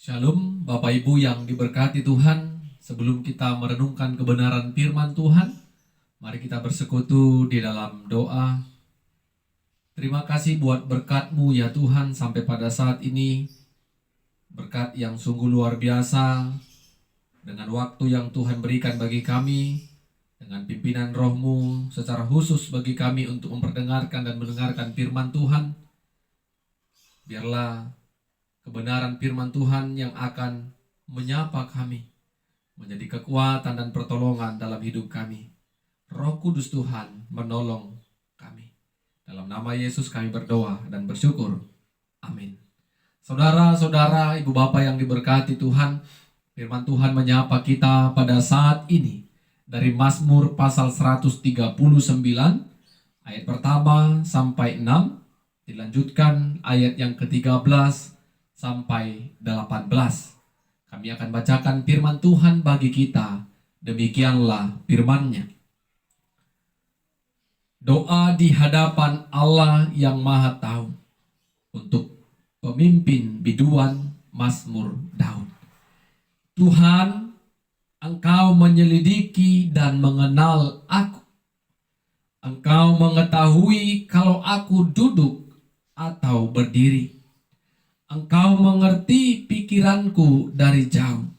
Shalom, Bapak Ibu yang diberkati Tuhan. Sebelum kita merenungkan kebenaran firman Tuhan, mari kita bersekutu di dalam doa. Terima kasih buat berkat-Mu ya Tuhan sampai pada saat ini. Berkat yang sungguh luar biasa, dengan waktu yang Tuhan berikan bagi kami, dengan pimpinan Roh-Mu secara khusus bagi kami untuk memperdengarkan dan mendengarkan firman Tuhan. Biarlah kebenaran firman Tuhan yang akan menyapa kami, menjadi kekuatan dan pertolongan dalam hidup kami. Roh Kudus Tuhan menolong kami. Dalam nama Yesus kami berdoa dan bersyukur. Amin. Saudara-saudara, ibu bapak yang diberkati Tuhan, firman Tuhan menyapa kita pada saat ini dari Mazmur pasal 139 ayat pertama sampai 6, dilanjutkan ayat yang ke-13 sampai 18. Kami akan bacakan firman Tuhan bagi kita. Demikianlah firman-Nya. Doa di hadapan Allah yang Maha Tahu untuk pemimpin biduan Mazmur Daud. Tuhan, Engkau menyelidiki dan mengenal aku. Engkau mengetahui kalau aku duduk atau berdiri. Engkau mengerti pikiranku dari jauh.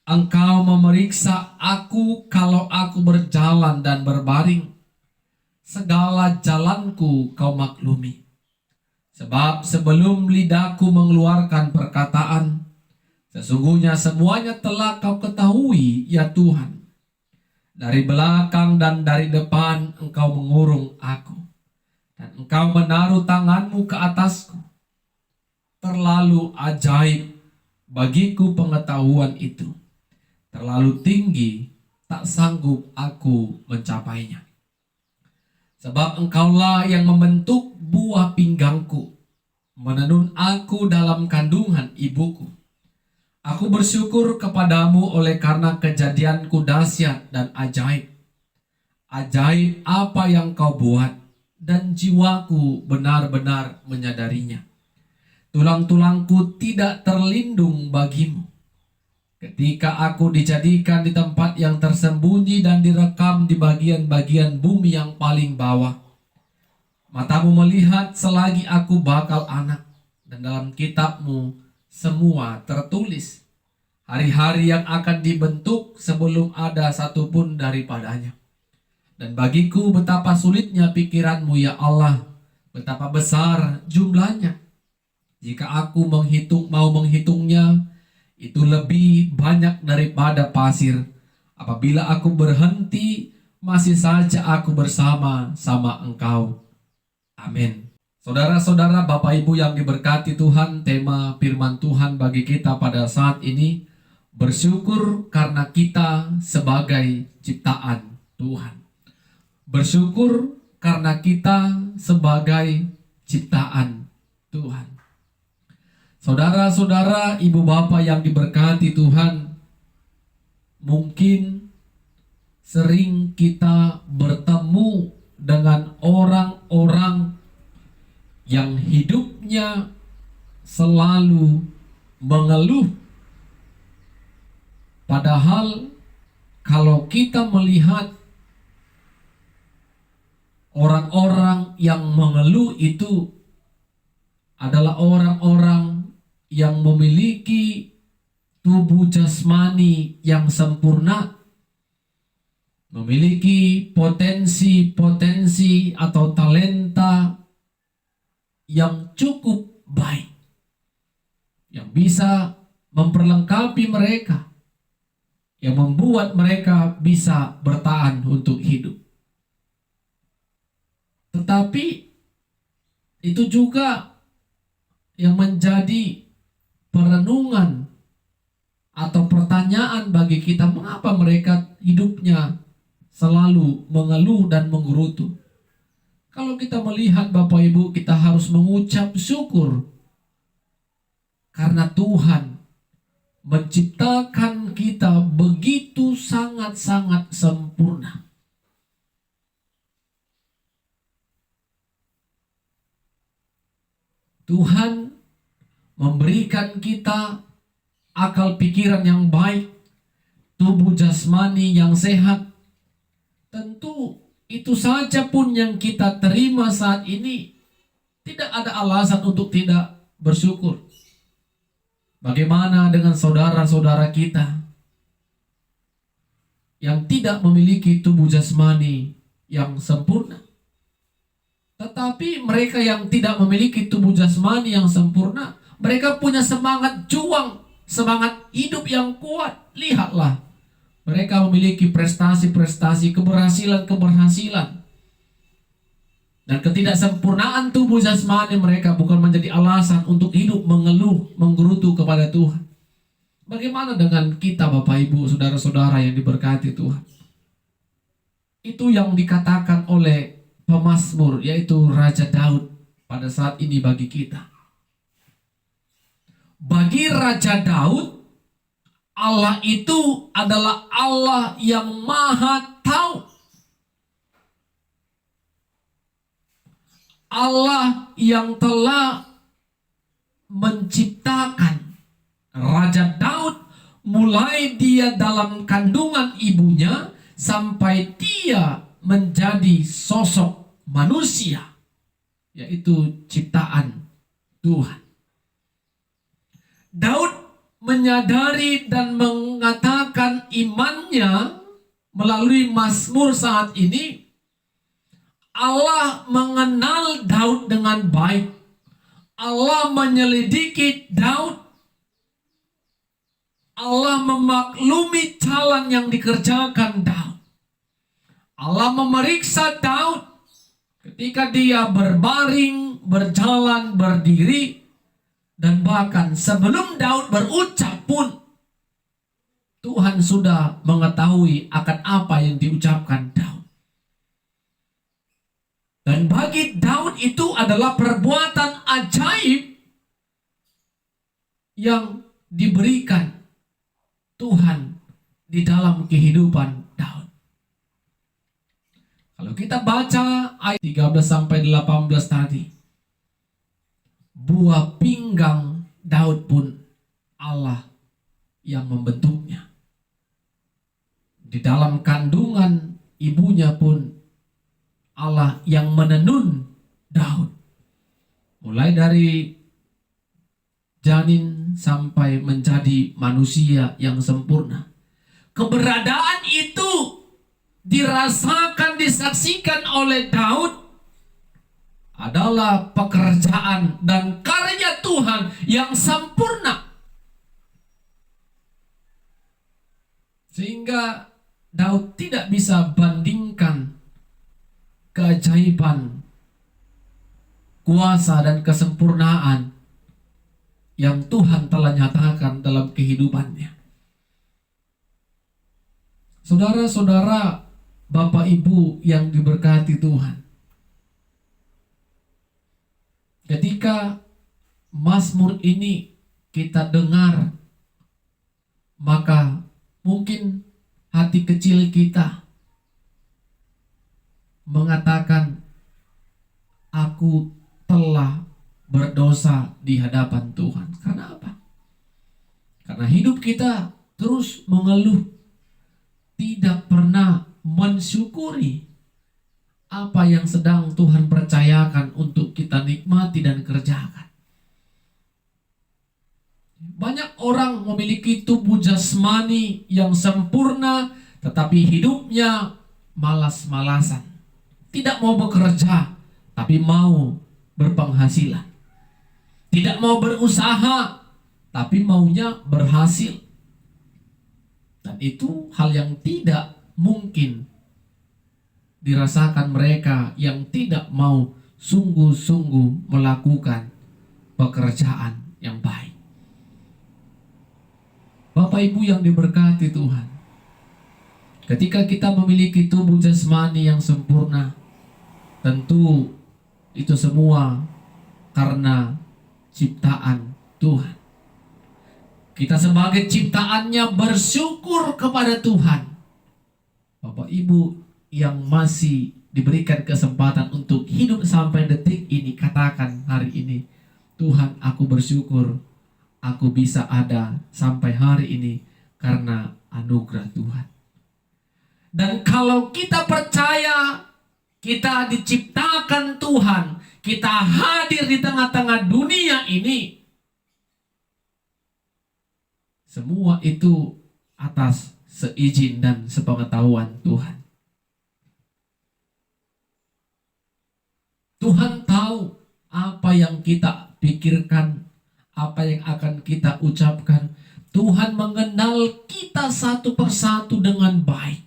Engkau memeriksa aku kalau aku berjalan dan berbaring. Segala jalanku Kau maklumi. Sebab sebelum lidahku mengeluarkan perkataan, sesungguhnya semuanya telah Kau ketahui, ya Tuhan. Dari belakang dan dari depan Engkau mengurung aku, dan Engkau menaruh tangan-Mu ke atasku. Terlalu ajaib bagiku pengetahuan itu. Terlalu tinggi, tak sanggup aku mencapainya. Sebab Engkaulah yang membentuk buah pinggangku, menenun aku dalam kandungan ibuku. Aku bersyukur kepadamu oleh karena kejadianku dahsyat dan ajaib. Ajaib apa yang Kau buat, dan jiwaku benar-benar menyadarinya. Tulang-tulangku tidak terlindung bagimu. Ketika aku dijadikan di tempat yang tersembunyi dan direkam di bagian-bagian bumi yang paling bawah. Matamu melihat selagi aku bakal anak, dan dalam kitab-Mu semua tertulis. Hari-hari yang akan dibentuk sebelum ada satupun daripadanya. Dan bagiku betapa sulitnya pikiran-Mu ya Allah, betapa besar jumlahnya. Jika aku mau menghitungnya, itu lebih banyak daripada pasir. Apabila aku berhenti, masih saja aku bersama-sama Engkau. Amin. Saudara-saudara, Bapak Ibu yang diberkati Tuhan, tema firman Tuhan bagi kita pada saat ini, bersyukur karena kita sebagai ciptaan Tuhan. Bersyukur karena kita sebagai ciptaan Tuhan. Saudara-saudara, ibu bapak yang diberkati Tuhan, mungkin sering kita bertemu dengan orang-orang yang hidupnya selalu mengeluh. Padahal kalau kita melihat orang-orang yang mengeluh itu adalah orang-orang yang memiliki tubuh jasmani yang sempurna, memiliki potensi-potensi atau talenta yang cukup baik, yang bisa memperlengkapi mereka, yang membuat mereka bisa bertahan untuk hidup. Tetapi itu juga yang menjadi perenungan atau pertanyaan bagi kita, mengapa mereka hidupnya selalu mengeluh dan menggerutu. Kalau kita melihat Bapak Ibu, kita harus mengucap syukur karena Tuhan menciptakan kita begitu sangat-sangat sempurna. Tuhan memberikan kita akal pikiran yang baik, tubuh jasmani yang sehat. Tentu itu saja pun yang kita terima saat ini, tidak ada alasan untuk tidak bersyukur. Bagaimana dengan saudara-saudara kita yang tidak memiliki tubuh jasmani yang sempurna? Tetapi mereka yang tidak memiliki tubuh jasmani yang sempurna, mereka punya semangat juang, semangat hidup yang kuat. Lihatlah, mereka memiliki prestasi-prestasi, keberhasilan-keberhasilan. Dan ketidaksempurnaan tubuh jasmani mereka bukan menjadi alasan untuk hidup mengeluh, menggerutu kepada Tuhan. Bagaimana dengan kita, Bapak Ibu, saudara-saudara yang diberkati Tuhan? Itu yang dikatakan oleh pemazmur, yaitu Raja Daud pada saat ini bagi kita. Bagi Raja Daud, Allah itu adalah Allah yang Maha Tahu. Allah yang telah menciptakan Raja Daud mulai dia dalam kandungan ibunya sampai dia menjadi sosok manusia, yaitu ciptaan Tuhan. Daud menyadari dan mengatakan imannya melalui Mazmur saat ini. Allah mengenal Daud dengan baik. Allah menyelidiki Daud. Allah memaklumi jalan yang dikerjakan Daud. Allah memeriksa Daud ketika dia berbaring, berjalan, berdiri, dan bahkan sebelum Daud berucap pun Tuhan sudah mengetahui akan apa yang diucapkan Daud. Dan bagi Daud itu adalah perbuatan ajaib yang diberikan Tuhan di dalam kehidupan Daud. Kalau kita baca ayat 13 sampai 18 tadi, buah pinggang Daud pun Allah yang membentuknya. Di dalam kandungan ibunya pun Allah yang menenun Daud. Mulai dari janin sampai menjadi manusia yang sempurna. Keberadaan itu dirasakan, disaksikan oleh Daud adalah pekerjaan dan karya Tuhan yang sempurna. Sehingga Daud tidak bisa bandingkan keajaiban, kuasa dan kesempurnaan yang Tuhan telah nyatakan dalam kehidupannya. Saudara-saudara, Bapak Ibu yang diberkati Tuhan, ketika Mazmur ini kita dengar, maka mungkin hati kecil kita mengatakan, aku telah berdosa di hadapan Tuhan. Karena apa? Karena hidup kita terus mengeluh, tidak pernah mensyukuri apa yang sedang Tuhan percayakan untuk kita nikmati dan kerjakan. Banyak orang memiliki tubuh jasmani yang sempurna, tetapi hidupnya malas-malasan. Tidak mau bekerja, tapi mau berpenghasilan. Tidak mau berusaha, tapi maunya berhasil. Dan itu hal yang tidak mungkin dirasakan mereka yang tidak mau sungguh-sungguh melakukan pekerjaan yang baik. Bapak Ibu yang diberkati Tuhan, ketika kita memiliki tubuh jasmani yang sempurna, tentu itu semua karena ciptaan Tuhan. Kita sebagai ciptaannya bersyukur kepada Tuhan. Bapak Ibu yang masih diberikan kesempatan untuk hidup sampai detik ini, katakan hari ini, Tuhan, aku bersyukur aku bisa ada sampai hari ini karena anugerah Tuhan. Dan kalau kita percaya kita diciptakan Tuhan, kita hadir di tengah-tengah dunia ini, semua itu atas seizin dan sepengetahuan Tuhan. Tuhan tahu apa yang kita pikirkan, apa yang akan kita ucapkan. Tuhan mengenal kita satu persatu dengan baik.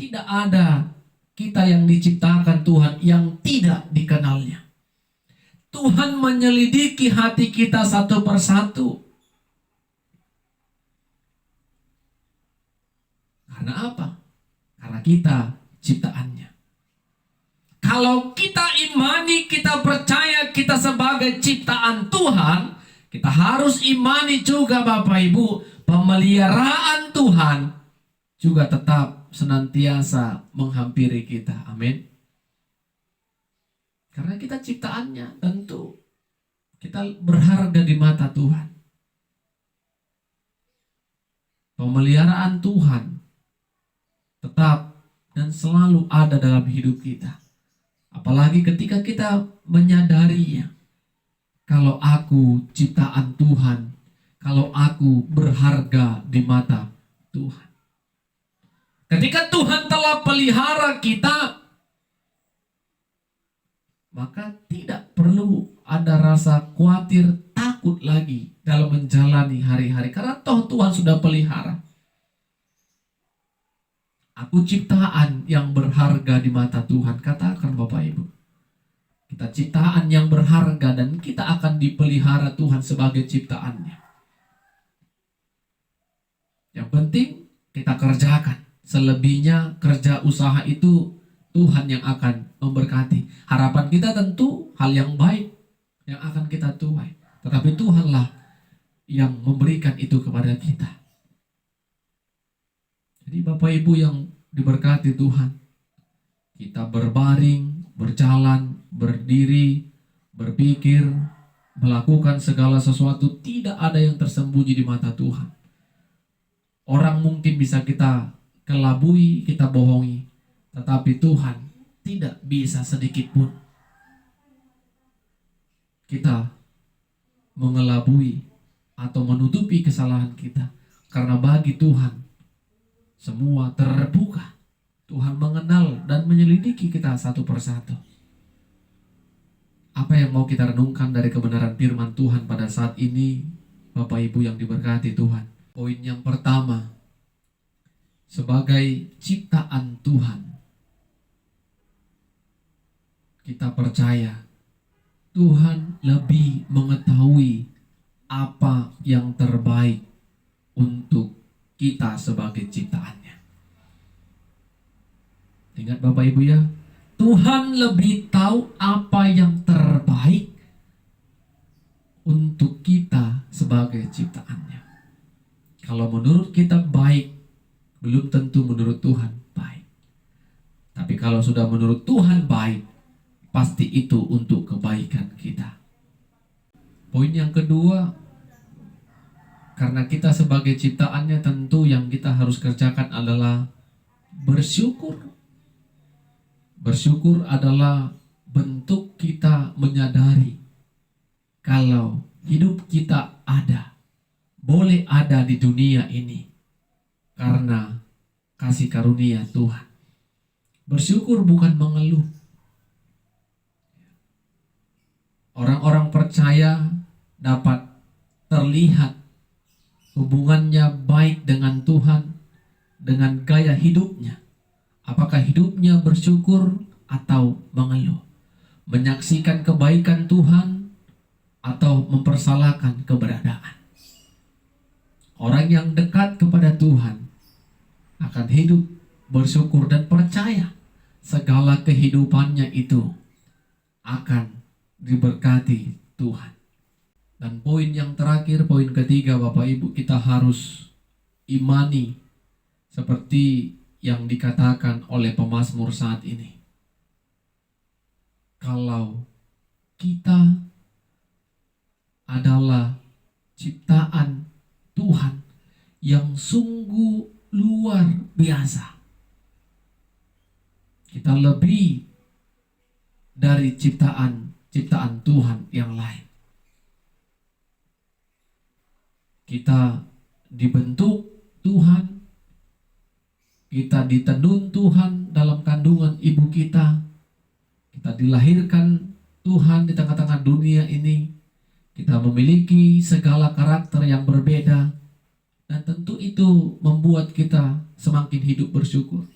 Tidak ada kita yang diciptakan Tuhan yang tidak dikenalnya. Tuhan menyelidiki hati kita satu persatu. Karena apa? Karena kita ciptaannya. Kalau kita imani, kita percaya kita sebagai ciptaan Tuhan, kita harus imani juga Bapak Ibu, pemeliharaan Tuhan juga tetap senantiasa menghampiri kita. Amin. Karena kita ciptaannya, tentu kita berharga di mata Tuhan. Pemeliharaan Tuhan tetap dan selalu ada dalam hidup kita. Apalagi ketika kita menyadarinya. Kalau aku ciptaan Tuhan, kalau aku berharga di mata Tuhan. Ketika Tuhan telah pelihara kita, maka tidak perlu ada rasa khawatir, takut lagi dalam menjalani hari-hari. Karena toh Tuhan sudah pelihara. Aku ciptaan yang berharga di mata Tuhan. Katakan Bapak Ibu. Kita ciptaan yang berharga dan kita akan dipelihara Tuhan sebagai ciptaannya. Yang penting kita kerjakan. Selebihnya kerja usaha itu Tuhan yang akan memberkati. Harapan kita tentu hal yang baik yang akan kita tuai. Tetapi Tuhanlah yang memberikan itu kepada kita. Jadi Bapak Ibu yang diberkati Tuhan, kita berbaring, berjalan, berdiri, berpikir, melakukan segala sesuatu, tidak ada yang tersembunyi di mata Tuhan. Orang mungkin bisa kita kelabui, kita bohongi, tetapi Tuhan tidak bisa sedikit pun kita mengelabui atau menutupi kesalahan kita. Karena bagi Tuhan semua terbuka. Tuhan mengenal dan menyelidiki kita satu persatu. Apa yang mau kita renungkan dari kebenaran firman Tuhan pada saat ini, Bapak Ibu yang diberkati Tuhan? Poin yang pertama, sebagai ciptaan Tuhan, kita percaya Tuhan lebih mengetahui apa yang terbaik untuk kita sebagai ciptaannya. Ingat Bapak Ibu ya, Tuhan lebih tahu apa yang terbaik untuk kita sebagai ciptaannya. Kalau menurut kita baik, belum tentu menurut Tuhan baik. Tapi kalau sudah menurut Tuhan baik, pasti itu untuk kebaikan kita. Poin yang kedua, karena kita sebagai ciptaannya, tentu yang kita harus kerjakan adalah bersyukur. Bersyukur adalah bentuk kita menyadari kalau hidup kita ada, boleh ada di dunia ini karena kasih karunia Tuhan. Bersyukur bukan mengeluh. Orang-orang percaya dapat terlihat hubungannya baik dengan Tuhan dengan gaya hidupnya. Apakah hidupnya bersyukur atau mengeluh? Menyaksikan kebaikan Tuhan atau mempersalahkan keberadaan? Orang yang dekat kepada Tuhan akan hidup bersyukur dan percaya segala kehidupannya itu akan diberkati Tuhan. Dan poin yang terakhir, poin ketiga Bapak Ibu, kita harus imani seperti yang dikatakan oleh pemazmur saat ini. Kalau kita adalah ciptaan Tuhan yang sungguh luar biasa. Kita lebih dari ciptaan Tuhan yang lain. Kita dibentuk Tuhan, kita ditenun Tuhan dalam kandungan ibu kita, kita dilahirkan Tuhan di tengah-tengah dunia ini, kita memiliki segala karakter yang berbeda, dan tentu itu membuat kita semakin hidup bersyukur.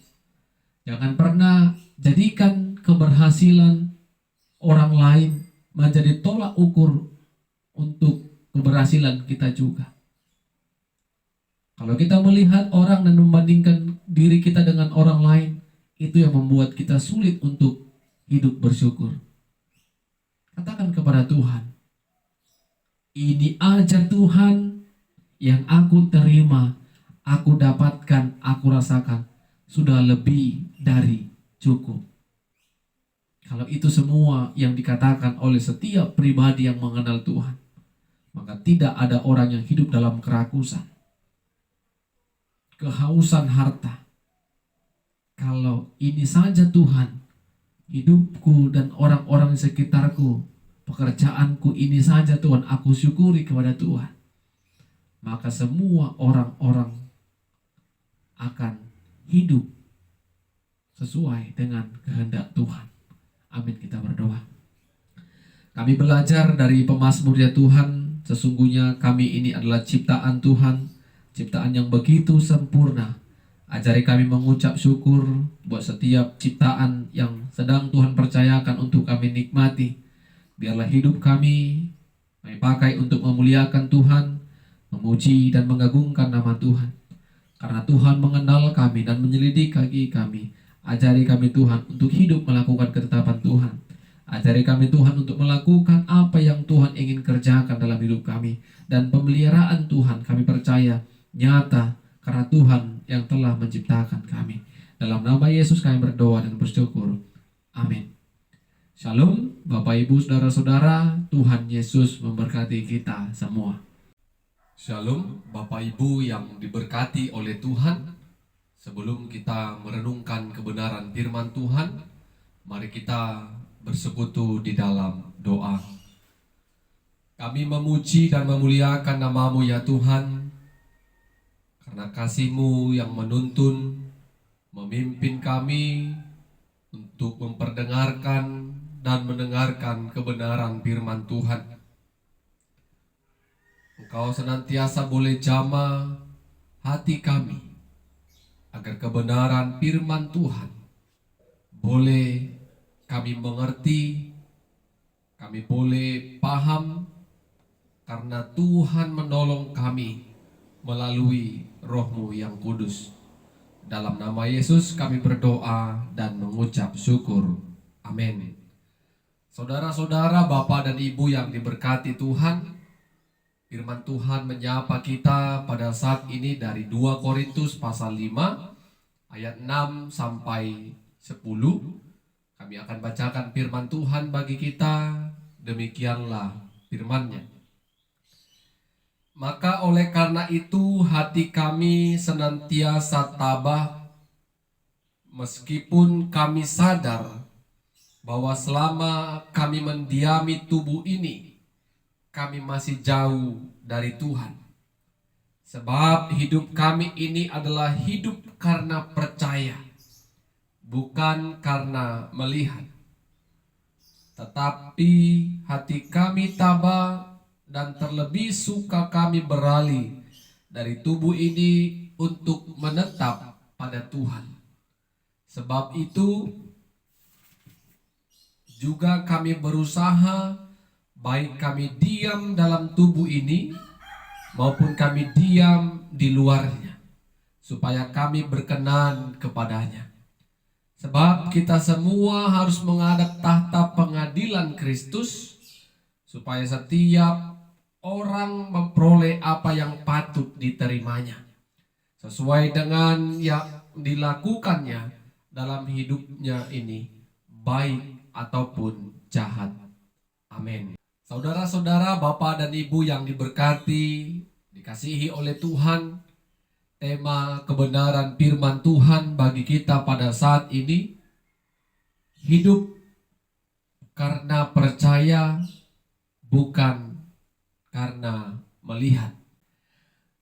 Jangan pernah jadikan keberhasilan orang lain menjadi tolak ukur untuk keberhasilan kita juga. Kalau kita melihat orang dan membandingkan diri kita dengan orang lain, itu yang membuat kita sulit untuk hidup bersyukur. Katakan kepada Tuhan, ini aja Tuhan yang aku terima, aku dapatkan, aku rasakan, sudah lebih dari cukup. Kalau itu semua yang dikatakan oleh setiap pribadi yang mengenal Tuhan, maka tidak ada orang yang hidup dalam kerakusan, kehausan harta. Kalau ini saja Tuhan, hidupku dan orang-orang di sekitarku, pekerjaanku ini saja Tuhan, aku syukuri kepada Tuhan, maka semua orang-orang akan hidup sesuai dengan kehendak Tuhan. Amin, kita berdoa. Kami belajar dari pemazmur ya Tuhan, sesungguhnya kami ini adalah ciptaan Tuhan, ciptaan yang begitu sempurna. Ajari kami mengucap syukur buat setiap ciptaan yang sedang Tuhan percayakan untuk kami nikmati. Biarlah hidup kami pakai untuk memuliakan Tuhan, memuji dan mengagungkan nama Tuhan. Karena Tuhan mengenal kami dan menyelidiki kami. Ajari kami Tuhan untuk hidup melakukan ketetapan Tuhan. Ajari kami Tuhan untuk melakukan apa yang Tuhan ingin kerjakan dalam hidup kami. Dan pemeliharaan Tuhan kami percaya nyata karena Tuhan yang telah menciptakan kami. Dalam nama Yesus kami berdoa dan bersyukur. Amin. Shalom Bapak Ibu Saudara-saudara, Tuhan Yesus memberkati kita semua. Shalom Bapak Ibu yang diberkati oleh Tuhan. Sebelum kita merenungkan kebenaran firman Tuhan, mari kita bersekutu di dalam doa. Kami memuji dan memuliakan nama-Mu ya Tuhan, karena kasih-Mu yang menuntun, memimpin kami untuk memperdengarkan dan mendengarkan kebenaran firman Tuhan. Engkau senantiasa boleh jamah hati kami, agar kebenaran firman Tuhan boleh kami mengerti, kami boleh paham, karena Tuhan menolong kami melalui Roh-Mu yang kudus. Dalam nama Yesus kami berdoa dan mengucap syukur. Amin. Saudara-saudara, Bapak dan Ibu yang diberkati Tuhan, firman Tuhan menyapa kita pada saat ini dari 2 Korintus pasal 5 ayat 6 sampai 10. Kami akan bacakan firman Tuhan bagi kita. Demikianlah firman-Nya. Maka oleh karena itu hati kami senantiasa tabah, meskipun kami sadar bahwa selama kami mendiami tubuh ini, kami masih jauh dari Tuhan. Sebab hidup kami ini adalah hidup karena percaya, bukan karena melihat. Tetapi hati kami tabah dan terlebih suka kami beralih dari tubuh ini untuk menetap pada Tuhan. Sebab itu juga kami berusaha, baik kami diam dalam tubuh ini maupun kami diam di luarnya, supaya kami berkenan kepadanya. Sebab kita semua harus menghadap tahta pengadilan Kristus, supaya setiap orang memperoleh apa yang patut diterimanya, sesuai dengan yang dilakukannya dalam hidupnya ini, baik ataupun jahat. Amin. Saudara-saudara, Bapak dan Ibu yang diberkati, dikasihi oleh Tuhan, tema kebenaran firman Tuhan bagi kita pada saat ini, hidup karena percaya, bukan karena melihat.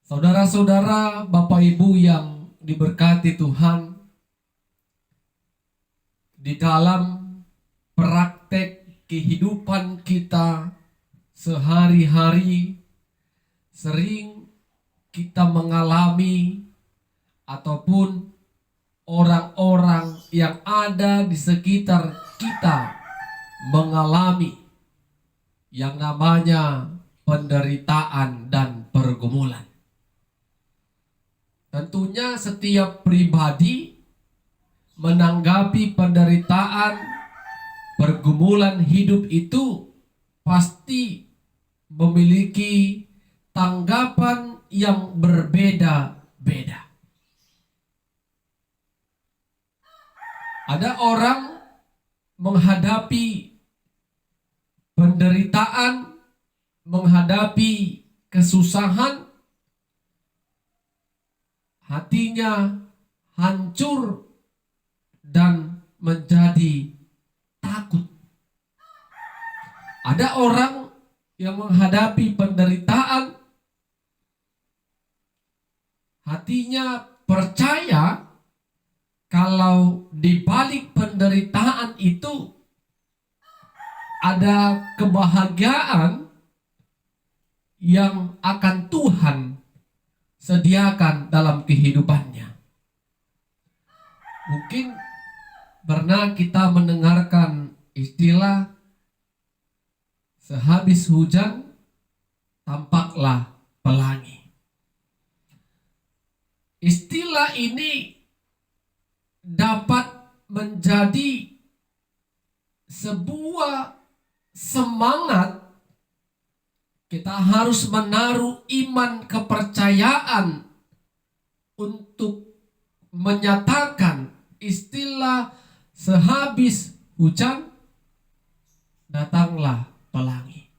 Saudara-saudara, Bapak Ibu yang diberkati Tuhan, di dalam praktek kehidupan kita sehari-hari, sering kita mengalami ataupun orang-orang yang ada di sekitar kita mengalami yang namanya penderitaan dan pergumulan. Tentunya setiap pribadi menanggapi penderitaan, pergumulan hidup itu pasti memiliki tanggapan yang berbeda-beda. Ada orang menghadapi penderitaan, menghadapi kesusahan, hatinya hancur dan menjadi takut. Ada orang yang menghadapi penderitaan, hatinya percaya kalau di balik penderitaan itu ada kebahagiaan yang akan Tuhan sediakan dalam kehidupannya. Mungkin pernah kita mendengarkan istilah sehabis hujan tampaklah pelangi. Istilah ini dapat menjadi sebuah semangat. Kita harus menaruh iman kepercayaan untuk menyatakan istilah sehabis hujan datanglah pelangi.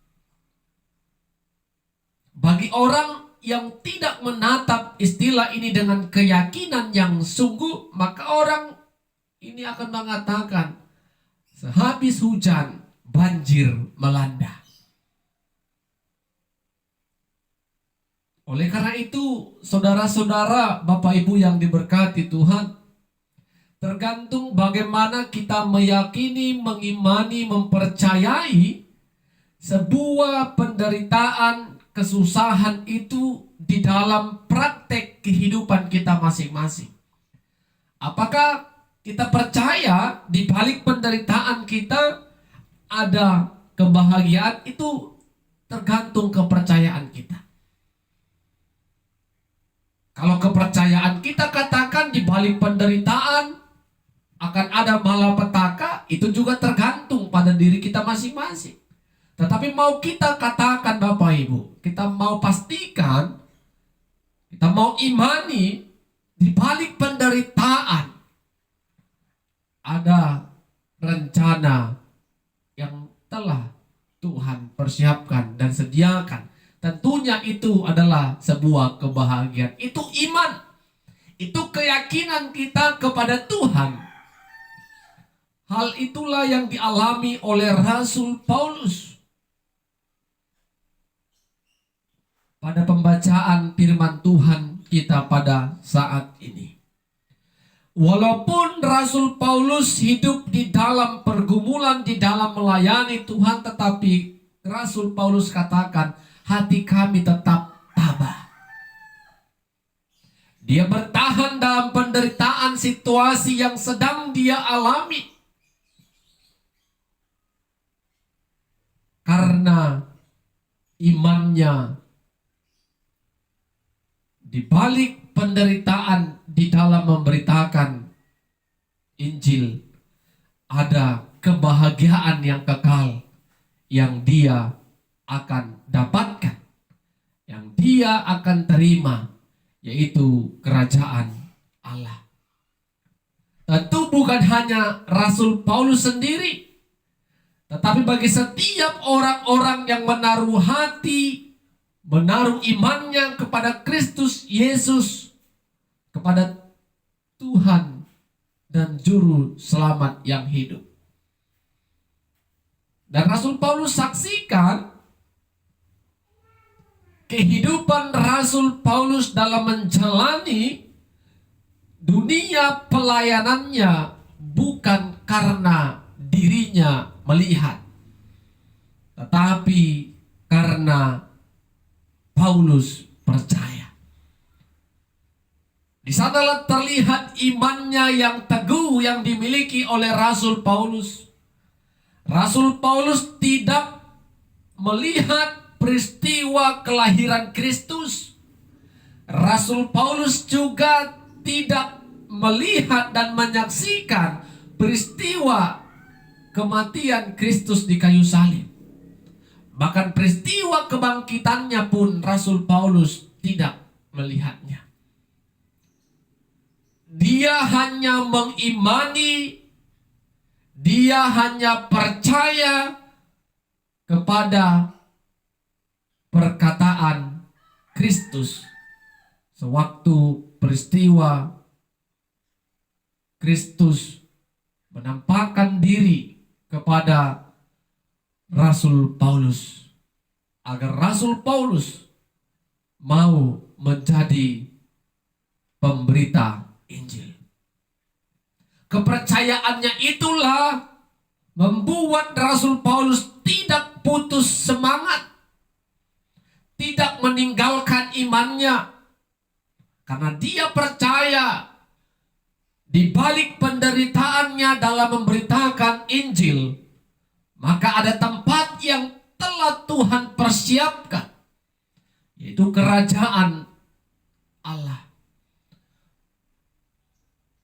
Bagi orang yang tidak menatap istilah ini dengan keyakinan yang sungguh, maka orang ini akan mengatakan sehabis hujan banjir melanda. Oleh karena itu, saudara-saudara, Bapak Ibu yang diberkati Tuhan, tergantung bagaimana kita meyakini, mengimani, mempercayai sebuah penderitaan, kesusahan itu di dalam praktek kehidupan kita masing-masing. Apakah kita percaya di balik penderitaan kita ada kebahagiaan? Itu tergantung kepercayaan kita. Kalau kepercayaan kita katakan di balik penderitaan akan ada malapetaka, itu juga tergantung pada diri kita masing-masing. Tetapi mau kita katakan Bapak Ibu, kita mau pastikan, kita mau imani di balik penderitaan ada rencana yang telah Tuhan persiapkan dan sediakan. Tentunya itu adalah sebuah kebahagiaan. Itu iman. Itu keyakinan kita kepada Tuhan. Hal itulah yang dialami oleh Rasul Paulus. Pada pembacaan firman Tuhan kita pada saat ini. Walaupun Rasul Paulus hidup di dalam pergumulan, di dalam melayani Tuhan, tetapi Rasul Paulus katakan, hati kami tetap tabah. Dia bertahan dalam penderitaan situasi yang sedang dia alami. Karena imannya di balik penderitaan di dalam memberitakan Injil ada kebahagiaan yang kekal yang dia akan dapatkan, yang dia akan terima, yaitu kerajaan Allah. Tentu bukan hanya Rasul Paulus sendiri, Tetapi bagi setiap orang-orang yang menaruh hati, menaruh imannya kepada Kristus Yesus, kepada Tuhan dan Juru Selamat yang hidup. Dan Rasul Paulus saksikan kehidupan Rasul Paulus dalam menjalani dunia pelayanannya bukan karena dirinya melihat, tetapi karena Paulus percaya. Di sanalah terlihat imannya yang teguh yang dimiliki oleh Rasul Paulus. Rasul Paulus tidak melihat peristiwa kelahiran Kristus. Rasul Paulus juga tidak melihat dan menyaksikan peristiwa kematian Kristus di kayu salib. Bahkan peristiwa kebangkitannya pun Rasul Paulus tidak melihatnya. Dia hanya mengimani, dia hanya percaya kepada perkataan Kristus sewaktu peristiwa Kristus menampakkan diri kepada Rasul Paulus agar Rasul Paulus mau menjadi pemberita Injil. Kepercayaannya itulah membuat Rasul Paulus tidak putus semangat, tidak meninggalkan imannya, karena dia percaya di balik penderitaannya dalam memberitakan Injil, maka ada tempat yang telah Tuhan persiapkan, yaitu kerajaan Allah.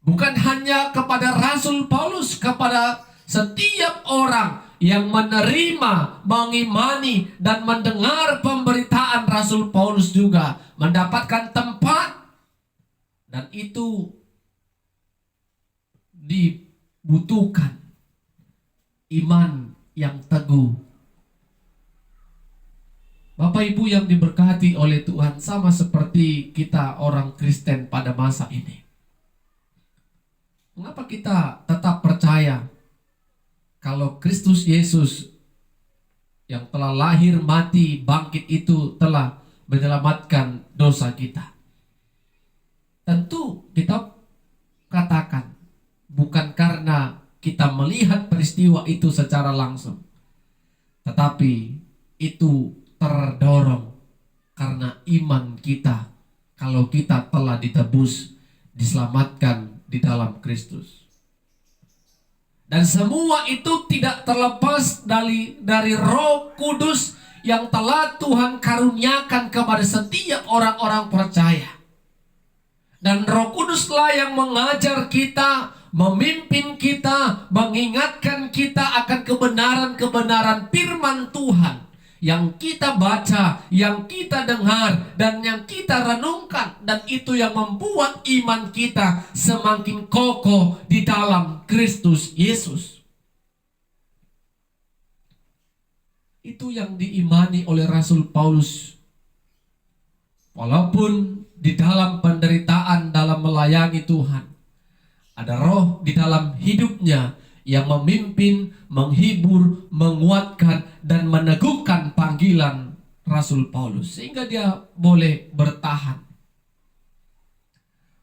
Bukan hanya kepada Rasul Paulus, kepada setiap orang yang menerima, mengimani, dan mendengar pemberitaan Rasul Paulus juga mendapatkan tempat, dan itu dibutuhkan iman yang teguh. Bapak Ibu yang diberkati oleh Tuhan, sama seperti kita orang Kristen pada masa ini. Mengapa kita tetap percaya kalau Kristus Yesus yang telah lahir, mati, bangkit itu telah menyelamatkan dosa kita? Tentu kita katakan bukan karena kita melihat peristiwa itu secara langsung, tetapi itu terdorong karena iman kita kalau kita telah ditebus, diselamatkan di dalam Kristus. Dan semua itu tidak terlepas dari Roh Kudus yang telah Tuhan karuniakan kepada setiap orang-orang percaya. Dan Roh Kuduslah yang mengajar kita, memimpin kita, mengingatkan kita akan kebenaran-kebenaran firman Tuhan yang kita baca, yang kita dengar, dan yang kita renungkan. Dan itu yang membuat iman kita semakin kokoh di dalam Kristus Yesus. Itu yang diimani oleh Rasul Paulus. Walaupun di dalam penderitaan, dalam melayani Tuhan, ada roh di dalam hidupnya yang memimpin, menghibur, menguatkan, dan meneguhkan panggilan Rasul Paulus, sehingga dia boleh bertahan.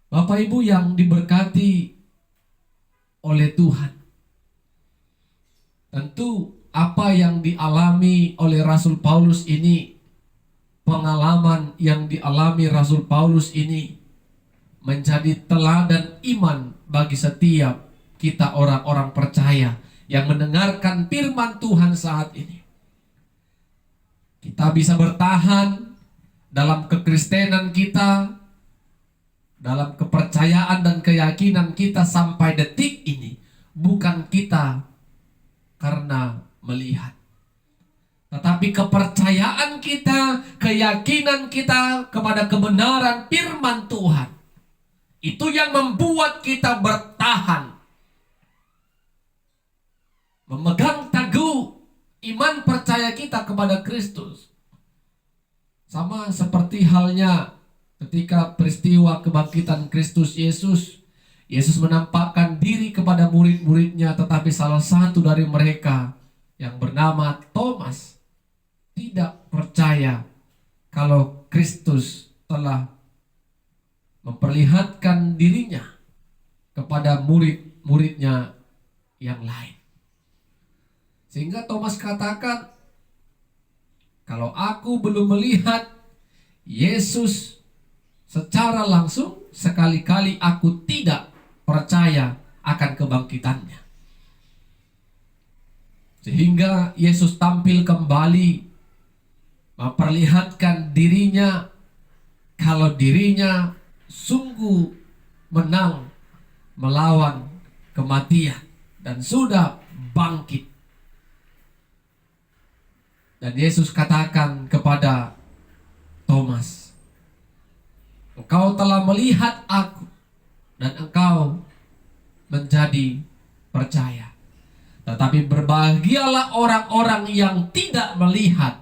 Bapak Ibu yang diberkati oleh Tuhan, tentu apa yang dialami oleh Rasul Paulus ini, pengalaman yang dialami Rasul Paulus ini, menjadi teladan iman bagi setiap kita orang-orang percaya yang mendengarkan firman Tuhan saat ini. Kita bisa bertahan dalam kekristenan kita, dalam kepercayaan dan keyakinan kita sampai detik ini, bukan kita karena melihat, tetapi kepercayaan kita, keyakinan kita kepada kebenaran firman Tuhan, itu yang membuat kita bertahan, memegang teguh iman percaya kita kepada Kristus. Sama seperti halnya ketika peristiwa kebangkitan Kristus Yesus. Yesus menampakkan diri kepada murid-muridnya, tetapi salah satu dari mereka yang bernama Thomas tidak percaya kalau Kristus telah memperlihatkan dirinya kepada murid-muridnya yang lain. Sehingga Thomas katakan, kalau aku belum melihat Yesus secara langsung, sekali-kali aku tidak percaya akan kebangkitannya. Sehingga Yesus tampil kembali, memperlihatkan dirinya kalau dirinya sungguh menang melawan kematian dan sudah bangkit. Dan Yesus katakan kepada Thomas, engkau telah melihat aku dan engkau menjadi percaya. Tetapi berbahagialah orang-orang yang tidak melihat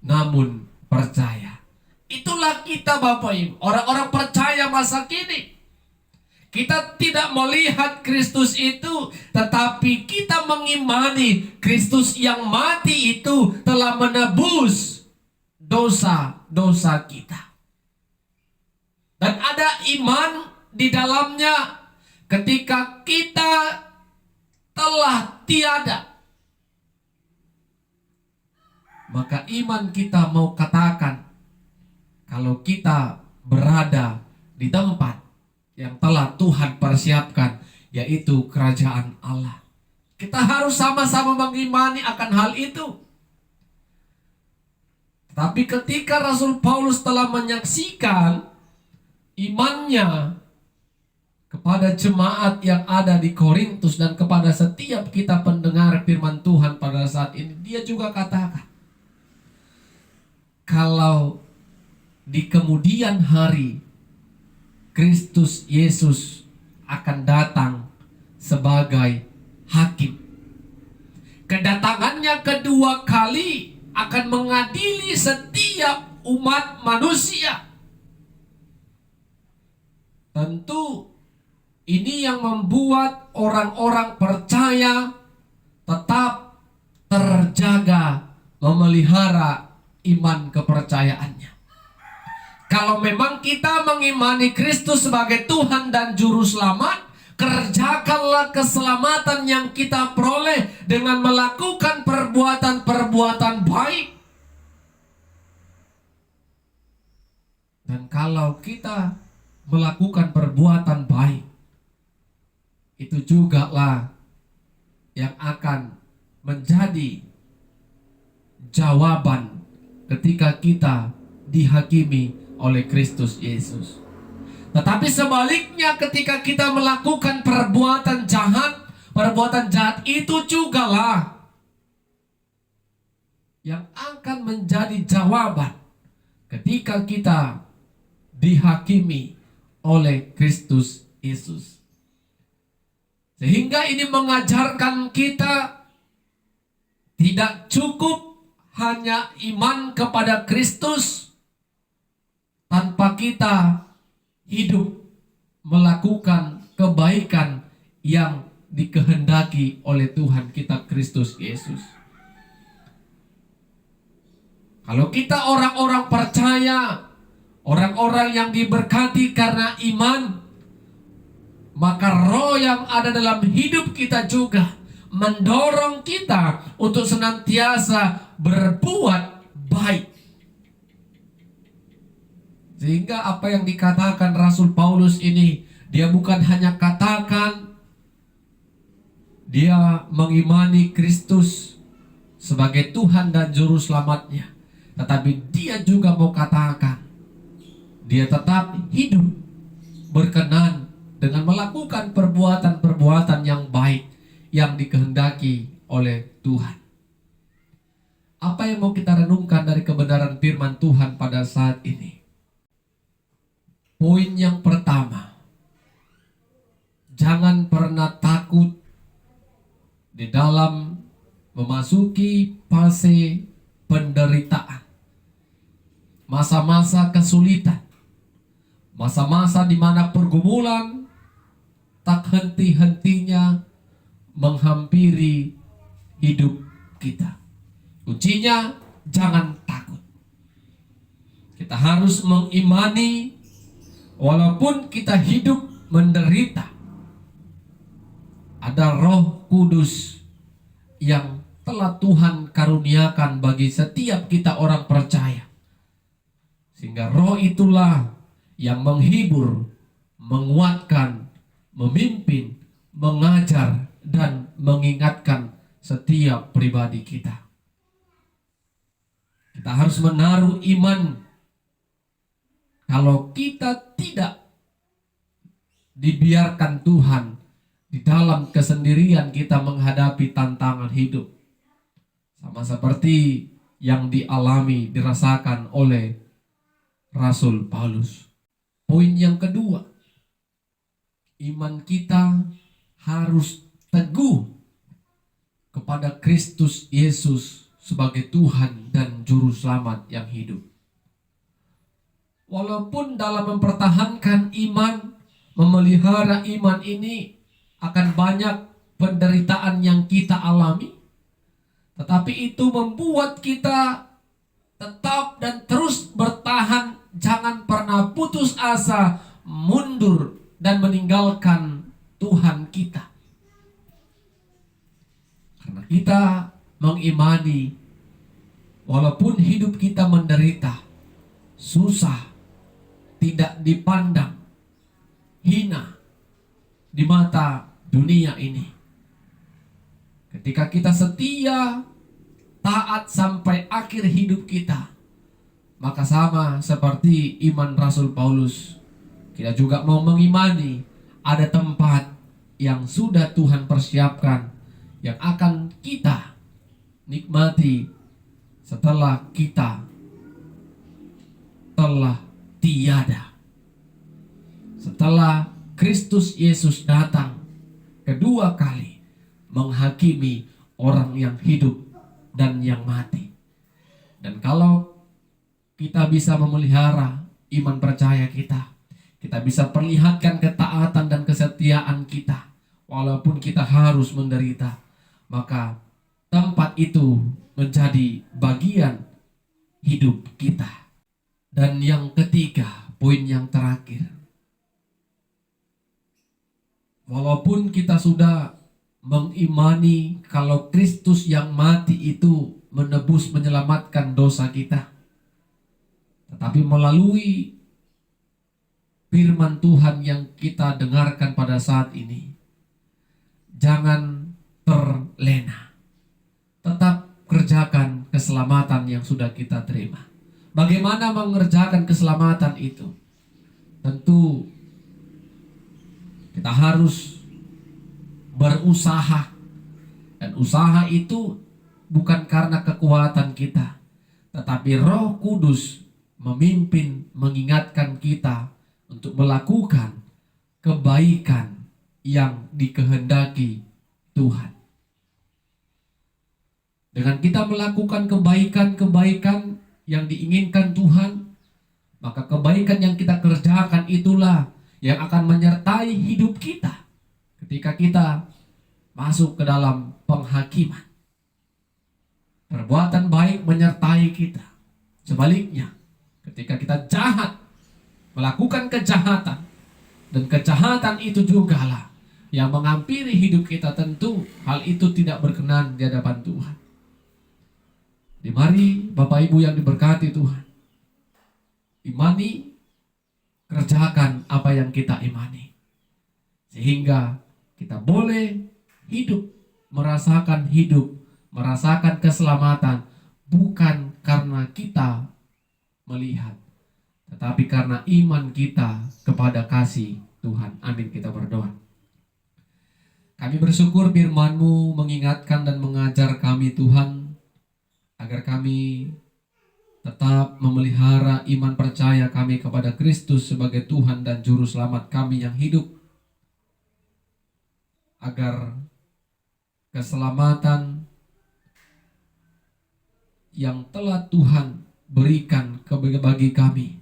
namun percaya. Itulah kita Bapak Ibu, orang-orang percaya masa kini. Kita tidak melihat Kristus itu, tetapi kita mengimani Kristus yang mati itu telah menebus dosa-dosa kita. Dan ada iman di dalamnya ketika kita telah tiada. Maka iman kita mau katakan kalau kita berada di tempat yang telah Tuhan persiapkan, yaitu kerajaan Allah. Kita harus sama-sama mengimani akan hal itu. Tapi ketika Rasul Paulus telah menyaksikan imannya kepada jemaat yang ada di Korintus dan kepada setiap kita pendengar firman Tuhan pada saat ini, dia juga katakan, kalau di kemudian hari Kristus Yesus akan datang sebagai hakim. Kedatangannya kedua kali akan mengadili setiap umat manusia. Tentu ini yang membuat orang-orang percaya tetap terjaga, memelihara iman kepercayaannya. Kalau memang kita mengimani Kristus sebagai Tuhan dan Juru Selamat, kerjakanlah keselamatan yang kita peroleh dengan melakukan perbuatan-perbuatan baik. Dan kalau kita melakukan perbuatan baik, itu juga lah yang akan menjadi jawaban ketika kita dihakimi oleh Kristus Yesus. Tetapi sebaliknya ketika kita melakukan perbuatan jahat itu juga lah yang akan menjadi jawaban ketika kita dihakimi oleh Kristus Yesus. Sehingga ini mengajarkan kita tidak cukup hanya iman kepada Kristus tanpa kita hidup melakukan kebaikan yang dikehendaki oleh Tuhan kita Kristus Yesus. Kalau kita orang-orang percaya, orang-orang yang diberkati karena iman, maka roh yang ada dalam hidup kita juga mendorong kita untuk senantiasa berbuat baik. Sehingga apa yang dikatakan Rasul Paulus ini, dia bukan hanya katakan dia mengimani Kristus sebagai Tuhan dan Juru Selamatnya, tetapi dia juga mau katakan dia tetap hidup berkenan dengan melakukan perbuatan-perbuatan yang baik yang dikehendaki oleh Tuhan. Apa yang mau kita renungkan dari kebenaran firman Tuhan pada saat ini? Poin yang pertama, jangan pernah takut di dalam memasuki fase penderitaan, masa-masa kesulitan, masa-masa di mana pergumulan tak henti-hentinya menghampiri hidup kita. Kuncinya, jangan takut. Kita harus mengimani walaupun kita hidup menderita, ada Roh Kudus yang telah Tuhan karuniakan bagi setiap kita orang percaya. Sehingga Roh itulah yang menghibur, menguatkan, memimpin, mengajar, dan mengingatkan setiap pribadi kita. Kita harus menaruh iman. Kalau kita tidak dibiarkan Tuhan di dalam kesendirian kita menghadapi tantangan hidup, sama seperti yang dialami, dirasakan oleh Rasul Paulus. Poin yang kedua, iman kita harus teguh kepada Kristus Yesus sebagai Tuhan dan Juru Selamat yang hidup. Walaupun dalam mempertahankan iman, memelihara iman ini akan banyak penderitaan yang kita alami, tetapi itu membuat kita tetap dan terus bertahan, jangan pernah putus asa, mundur, dan meninggalkan Tuhan kita. Karena kita mengimani, walaupun hidup kita menderita, susah, tidak dipandang, hina di mata dunia ini, ketika kita setia, taat sampai akhir hidup kita, maka sama seperti iman Rasul Paulus, kita juga mau mengimani ada tempat yang sudah Tuhan persiapkan, yang akan kita nikmati setelah kita telah tiada, setelah Kristus Yesus datang kedua kali menghakimi orang yang hidup dan yang mati. Dan kalau kita bisa memelihara iman percaya kita, kita bisa perlihatkan ketaatan dan kesetiaan kita walaupun kita harus menderita, maka tempat itu menjadi bagian hidup kita. Dan yang ketiga, poin yang terakhir, walaupun kita sudah mengimani kalau Kristus yang mati itu menebus, menyelamatkan dosa kita, tetapi melalui firman Tuhan yang kita dengarkan pada saat ini, jangan terlena. Tetap kerjakan keselamatan yang sudah kita terima. Bagaimana mengerjakan keselamatan itu? Tentu kita harus berusaha. Dan usaha itu bukan karena kekuatan kita, tetapi Roh Kudus memimpin, mengingatkan kita untuk melakukan kebaikan yang dikehendaki Tuhan. Dengan kita melakukan kebaikan-kebaikan yang diinginkan Tuhan, maka kebaikan yang kita kerjakan itulah yang akan menyertai hidup kita ketika kita masuk ke dalam penghakiman. Perbuatan baik menyertai kita. Sebaliknya, ketika kita jahat, melakukan kejahatan, dan kejahatan itu jugalah yang menghampiri hidup kita, tentu hal itu tidak berkenan di hadapan Tuhan. Mari Bapak Ibu yang diberkati Tuhan, imani, kerjakan apa yang kita imani, sehingga kita boleh hidup, merasakan keselamatan, bukan karena kita melihat, tetapi karena iman kita kepada kasih Tuhan. Amin, kita berdoa. Kami bersyukur firman-Mu mengingatkan dan mengajar kami Tuhan, agar kami tetap memelihara iman percaya kami kepada Kristus sebagai Tuhan dan Juru Selamat kami yang hidup, agar keselamatan, yang telah Tuhan berikan bagi kami.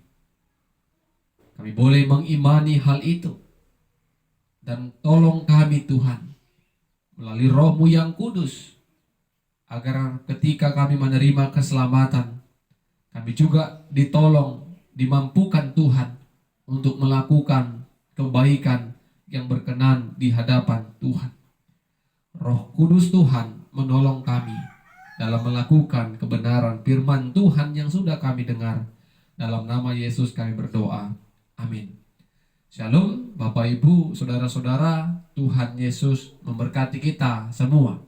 Kami boleh mengimani hal itu. Dan tolong kami Tuhan, melalui Roh-Mu yang kudus, agar ketika kami menerima keselamatan, kami juga ditolong, dimampukan Tuhan untuk melakukan kebaikan yang berkenan di hadapan Tuhan. Roh Kudus Tuhan menolong kami dalam melakukan kebenaran firman Tuhan yang sudah kami dengar. Dalam nama Yesus kami berdoa. Amin. Shalom Bapak Ibu, Saudara-saudara, Tuhan Yesus memberkati kita semua.